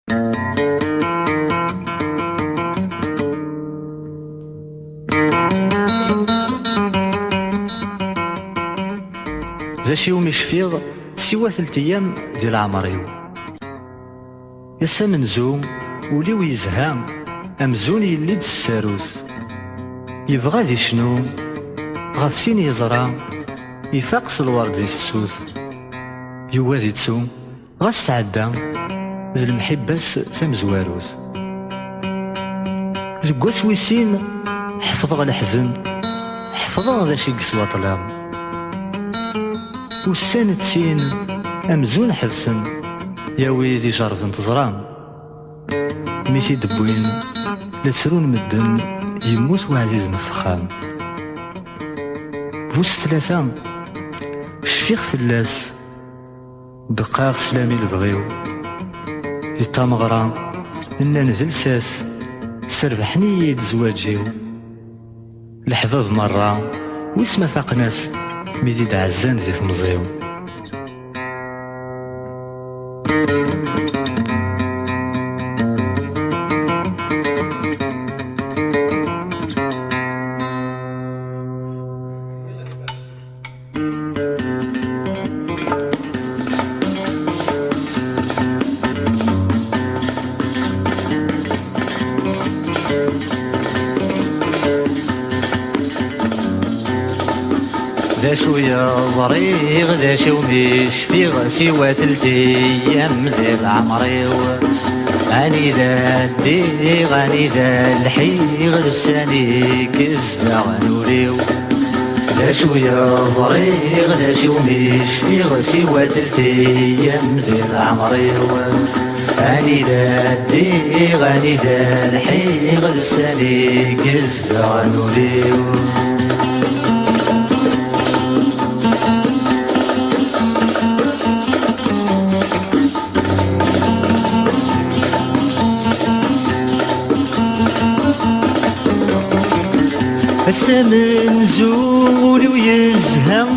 ذا شي يوم يشفيغ سوا 3 أيام ديال عمريو. يسا منزوم وليو يزهام أمزون يليد الساروس. يبغى دي شنو غف سين يزرع يفاقس الورد دي سفسوس. يوازي تسوم غاس تعدى ذي المحباس سامزواروس. زكواس ويسين حفظ الحزن حفظ ذا شي قسوة طلام. والسانة سين أمزون حفسن يا ويدي جرف انتظرام. ميتي دبوين لتسرون مدن يموت وعزيز نفخام. بوس 3 شفيخ فلاس بقاغ سلامي البغيو. يطامغرا إنا نزل ساس سربحني يد زواجيو. الحباب مرة ويسما فاقناس ميديد عزان زي تمزيو. ذا شوية ضريغ ذا شو مش في غسي وثلثيام ذي العمريو. غاني ذا الديغ غاني ذا الحيغ لساني كزا غنوريو. ذا شوية ضريغ ذا شو مش في غسي وثلثيام ذي العمريو. غاني ذا الديغ غاني ذا الحيغ لساني كزا غنوريو. السمن زول ويزهم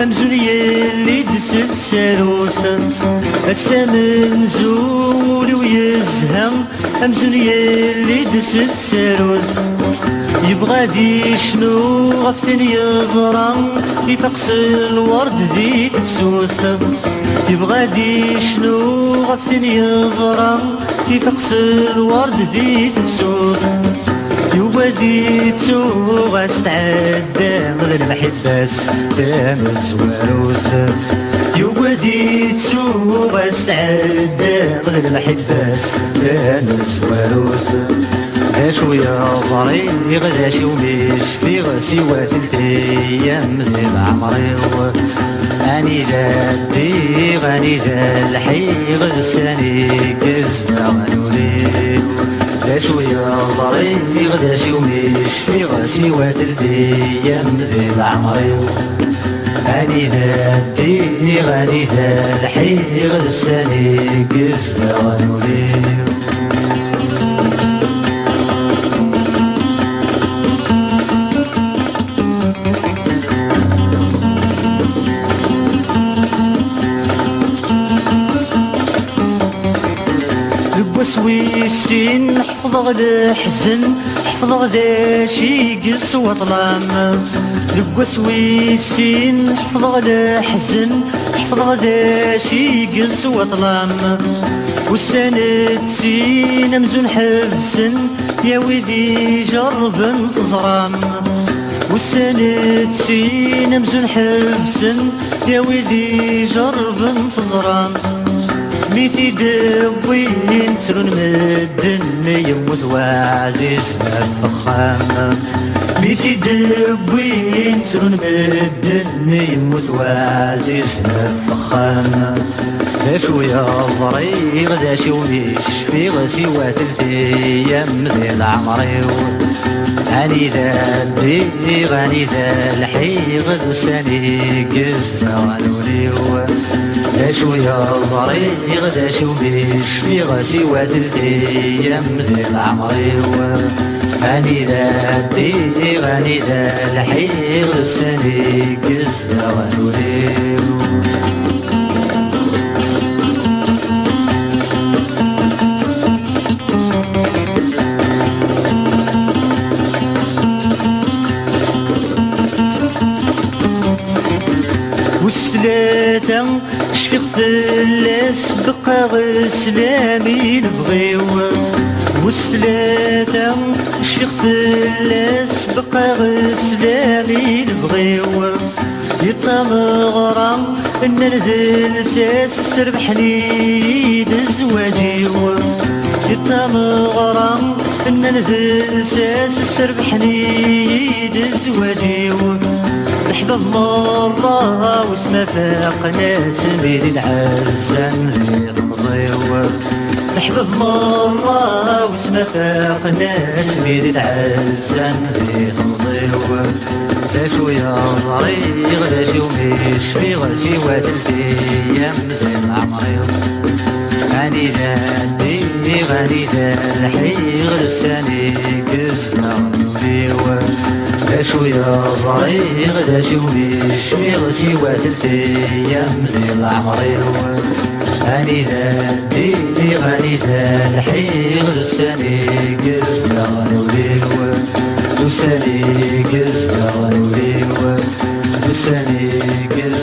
أمزون يلي دس الساروس. السمن زول ويزهم أمزون يلي دس الساروس. يبغى دي شنو غفتن يزرع يفقس الورد ذي تفسوس. يبغى دي شنو غفتن يزرع يفقس الورد ذي تفسوس. يوبدي تسوغ استعدى غير المحباس تامز واروس. يوبدي تسوغ استعدى غير المحباس تامز واروس. ذا شوية ضريغ ذا شي ومش في غسي وثلثيام ذي العمريو. أني ذا الديغ أني ذا الحيغ لساني كزا غنوريو. ذا شوية ضريغ ذا شي ومش في غسي وثلثيام ذي العمريو. أني ذا الديغ أني ذا الحيغ لساني كزا غنوريو. وسويسين حفظ الحزن حفظ ذا شي قس وطلام. وسويسين حفظ الحزن حفظ ذا شي قس وطلام. والسنة سين أمزون حبسن يا ويدي جرب تزرام. والسنة سين أمزون حبسن يا ويدي جرب تزرام. ميتي دبوين ترون مدن يموت وعزيز الفخام. ميتي دبوين ترون مدن يموت وعزيز الفخام. ذا شوية ضريغ ذا شي ومش في غسي وثلثيام ذي العمريو. أني ذا الديغ أني ذا الحيغ لساني كزا غنوريو. ذا شوية ضريغ ذا شي ومش في غسي وثلثيام ذي العمريو. أني ذا الديغ أني ذا الحيغ لساني كزا غنوريو. ثلاثة شفيق فلاس بقى غسلامي نبغيو والثلاثة شفيق فلاس بقى غسلامي نبغيو يطا مغرام ننزل ساس سربحني دزواجيو يطا مغرام ننزل ساس سربحني دزواجيو حباب مرة واسما فاق ناس ميد العزان ذي تمضيو حباب مرة واسما فاق ناس ميد العزان ذي تمضيو داشو يا ضريغ داشو ميش في غسي واتلتيام زين عمريض غني ذا غني ذا الحيغ لساني قزنا ونوليو داشو يا ضريغ داشو ميش في غسي واتلتيام زين عمريض غني ذا الحيغ لساني قزنا ونوليو لساني قزنا ونوليو لساني قزنا